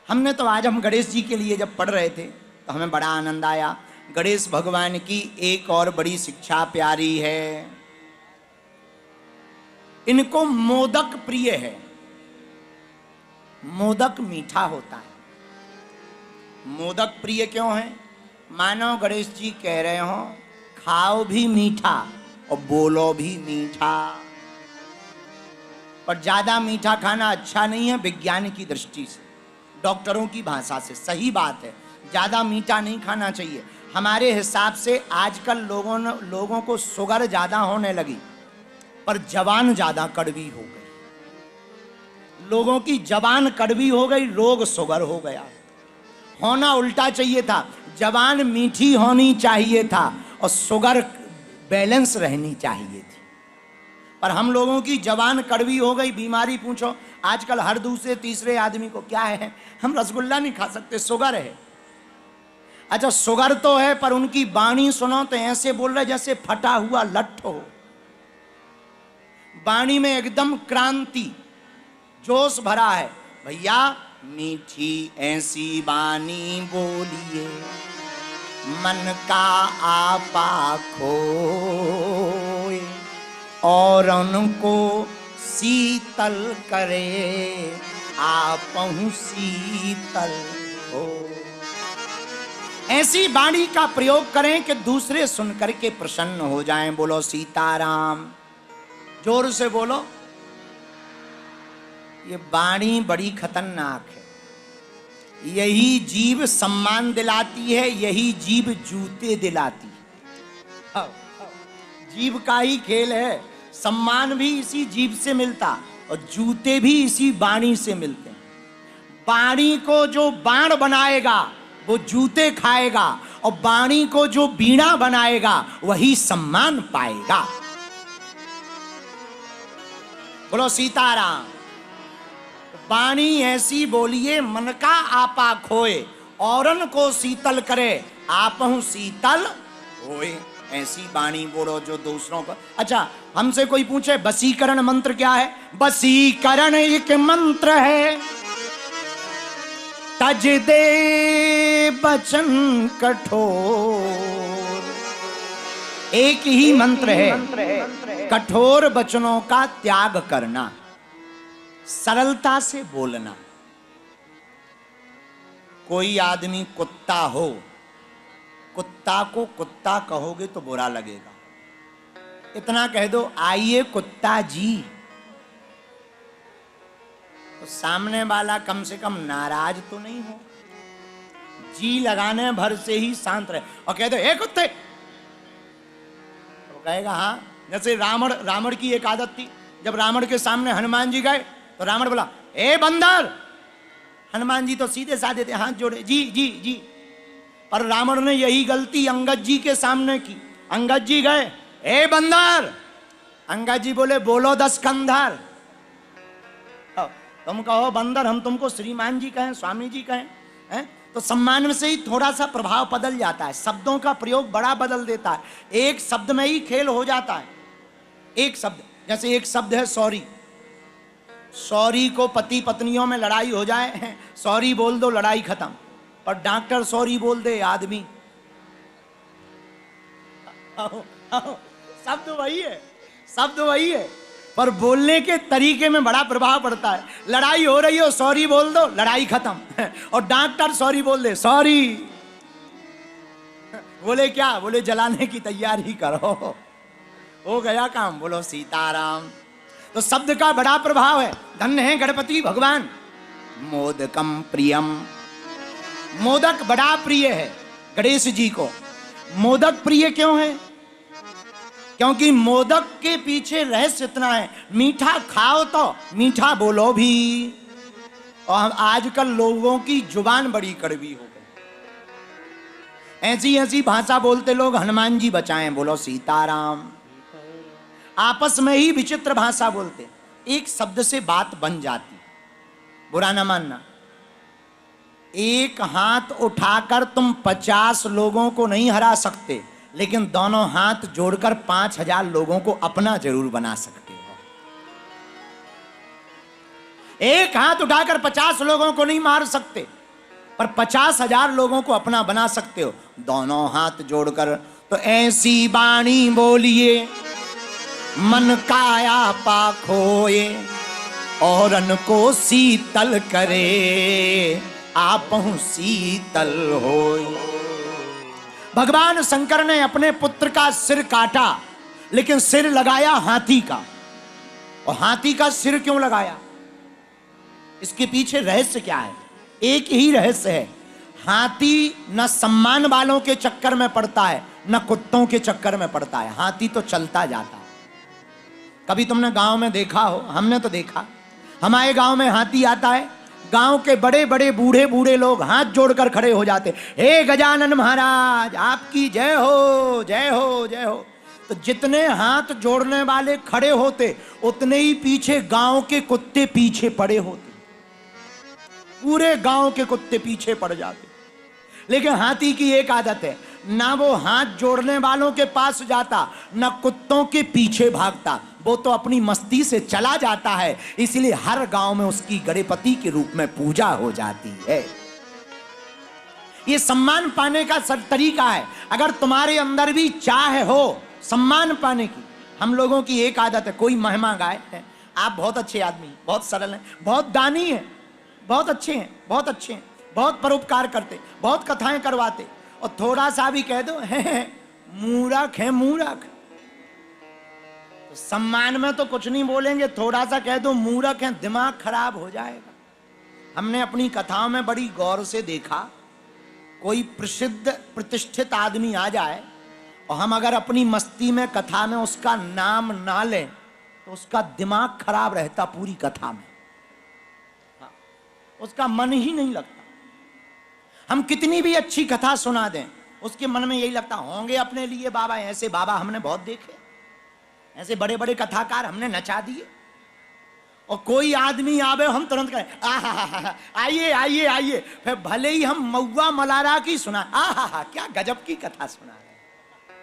हमने तो आज हम गणेश जी के लिए जब पढ़ रहे थे तो हमें बड़ा आनंद आया। गणेश भगवान की एक और बड़ी शिक्षा प्यारी है, इनको मोदक प्रिय है। मोदक मीठा होता है। मोदक प्रिय क्यों है? मानो गणेश जी कह रहे हो खाओ भी मीठा और बोलो भी मीठा। पर ज्यादा मीठा खाना अच्छा नहीं है विज्ञान की दृष्टि से, डॉक्टरों की भाषा से सही बात है, ज्यादा मीठा नहीं खाना चाहिए। हमारे हिसाब से आजकल लोगों को शुगर ज्यादा होने लगी, पर जबान ज्यादा कड़वी हो गई। लोगों की जबान कड़वी हो गई, रोग शुगर हो गया। होना उल्टा चाहिए था, जबान मीठी होनी चाहिए था और शुगर बैलेंस रहनी चाहिए थी। पर हम लोगों की जबान कड़वी हो गई, बीमारी पूछो आजकल हर दूसरे तीसरे आदमी को क्या है, हम रसगुल्ला नहीं खा सकते, शुगर है। अच्छा शुगर तो है, पर उनकी वाणी सुनो तो ऐसे बोल रहे जैसे फटा हुआ लट्ठ हो। वाणी में एकदम क्रांति, जोश भरा है। भैया मीठी ऐसी वाणी बोलिए, मन का आपा खोए और उनको शीतल करे, आपहु शीतल हो। ऐसी वाणी का प्रयोग करें कि दूसरे सुनकर के प्रसन्न हो जाएं। बोलो सीताराम, जोर से बोलो। ये वाणी बड़ी खतरनाक है। यही जीभ सम्मान दिलाती है, यही जीभ जूते दिलाती है। जीभ का ही खेल है, सम्मान भी इसी जीभ से मिलता और जूते भी इसी वाणी से मिलते हैं। वाणी को जो बाण बनाएगा वो जूते खाएगा, और वाणी को जो बीणा बनाएगा वही सम्मान पाएगा। बोलो सीताराम। वाणी ऐसी बोलिए मन का आपा खोए, औरन को शीतल करे, आपहु शीतल होए। ऐसी वाणी बोलो जो दूसरों को। अच्छा हमसे कोई पूछे वशीकरण मंत्र क्या है? वशीकरण एक मंत्र है, तज दे बचन कठोर। एक ही मंत्र है, कठोर वचनों का त्याग करना, सरलता से बोलना। कोई आदमी कुत्ता हो, कुत्ता को कुत्ता कहोगे तो बुरा लगेगा। इतना कह दो आइए कुत्ता जी, तो सामने वाला कम से कम नाराज तो नहीं हो। जी लगाने भर से ही शांत रहे और कह दो ए कुत्ते, तो कहेगा हाँ। जैसे रावण की एक आदत थी, जब रावण के सामने हनुमान जी गए तो रावण बोला ए बंदर। हनुमान जी तो सीधे साधे थे, हाथ जोड़े जी जी जी। पर रावण ने यही गलती अंगद जी के सामने की। अंगद जी गए ए बंदर, अंगद जी बोले बोलो 10 कंधर। तुम कहो बंदर, हम तुमको श्रीमान जी कहें, स्वामी जी कहें, हैं? तो सम्मान में से ही थोड़ा सा प्रभाव बदल जाता है, शब्दों का प्रयोग बड़ा बदल देता है। एक शब्द में ही खेल हो जाता है। एक शब्द, जैसे एक शब्द है सॉरी। सॉरी को पति पत्नियों में लड़ाई हो जाए, सॉरी बोल दो लड़ाई खत्म। पर डॉक्टर सॉरी बोल दे आदमी, शब्द वही है, शब्द वही है, पर बोलने के तरीके में बड़ा प्रभाव पड़ता है। लड़ाई हो रही हो सॉरी बोल दो लड़ाई खत्म, और डॉक्टर सॉरी बोल दे सॉरी, बोले क्या? बोले जलाने की तैयारी करो, हो गया काम। बोलो सीताराम। तो शब्द का बड़ा प्रभाव है। धन्य है गणपति भगवान। मोदकम प्रियम, मोदक बड़ा प्रिय है गणेश जी को। मोदक प्रिय क्यों है? क्योंकि मोदक के पीछे रहस्य इतना है, मीठा खाओ तो मीठा बोलो भी। और आजकल लोगों की जुबान बड़ी कड़वी हो गई, ऐसी ऐसी भाषा बोलते लोग, हनुमान जी बचाएं। बोलो सीताराम। आपस में ही विचित्र भाषा बोलते, एक शब्द से बात बन जाती, बुरा ना मानना। एक हाथ उठाकर तुम 50 लोगों को नहीं हरा सकते, लेकिन दोनों हाथ जोड़कर 5000 लोगों को अपना जरूर बना सकते हो। एक हाथ उठाकर 50 लोगों को नहीं मार सकते, पर 50,000 लोगों को अपना बना सकते हो दोनों हाथ जोड़कर। तो ऐसी वाणी बोलिए मन काया पाखोए, औरन को शीतल करे आपहु शीतल होए। भगवान शंकर ने अपने पुत्र का सिर काटा, लेकिन सिर लगाया हाथी का। और हाथी का सिर क्यों लगाया? इसके पीछे रहस्य क्या है? एक ही रहस्य है, हाथी न सम्मान वालों के चक्कर में पड़ता है न कुत्तों के चक्कर में पड़ता है। हाथी तो चलता जाता है। कभी तुमने गांव में देखा हो, हमने तो देखा, हमारे गांव में हाथी आता है, गांव के बड़े बड़े बूढ़े बूढ़े लोग हाथ जोड़कर खड़े हो जाते, हे गजानन महाराज आपकी जय हो जय हो जय हो। तो जितने हाथ जोड़ने वाले खड़े होते उतने ही पीछे गांव के कुत्ते पीछे पड़े होते, पूरे गांव के कुत्ते पीछे पड़ जाते। लेकिन हाथी की एक आदत है, ना वो हाथ जोड़ने वालों के पास जाता ना कुत्तों के पीछे भागता, वो तो अपनी मस्ती से चला जाता है। इसलिए हर गांव में उसकी गणपति के रूप में पूजा हो जाती है। ये सम्मान पाने का तरीका है। अगर तुम्हारे अंदर भी चाह हो सम्मान पाने की, हम लोगों की एक आदत है, कोई महिमा गाए है, आप बहुत अच्छे आदमी, बहुत सरल हैं, बहुत दानी हैं, बहुत अच्छे हैं, बहुत अच्छे हैं, बहुत परोपकार करते, बहुत कथाएं करवाते, और थोड़ा सा भी कह दो है मूर्ख है मूर्ख, तो सम्मान में तो कुछ नहीं बोलेंगे, थोड़ा सा कह दो मूर्ख है दिमाग खराब हो जाएगा। हमने अपनी कथाओं में बड़ी गौर से देखा, कोई प्रसिद्ध प्रतिष्ठित आदमी आ जाए और हम अगर अपनी मस्ती में कथा में उसका नाम ना लें तो उसका दिमाग खराब रहता पूरी कथा में, उसका मन ही नहीं लगता। हम कितनी भी अच्छी कथा सुना दें उसके मन में यही लगता होंगे अपने लिए बाबा, ऐसे बाबा हमने बहुत देखे, ऐसे बड़े बड़े कथाकार हमने नचा दिए। और कोई आदमी आवे हम तुरंत कहें आइए आइए आइए, फिर भले ही हम मऊआ मलारा की सुना, क्या गजब की कथा सुना रहे,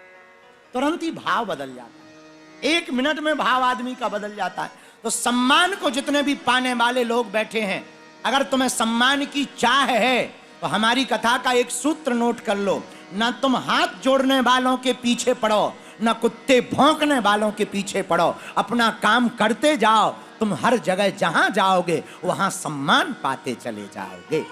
तुरंत ही भाव बदल जाता है, 1 मिनट में भाव आदमी का बदल जाता है। तो सम्मान को जितने भी पाने वाले लोग बैठे हैं, अगर तुम्हें सम्मान की चाह है तो हमारी कथा का एक सूत्र नोट कर लो, ना तुम हाथ जोड़ने वालों के पीछे पड़ो ना कुत्ते भौंकने वालों के पीछे पड़ो, अपना काम करते जाओ, तुम हर जगह जहां जाओगे वहां सम्मान पाते चले जाओगे।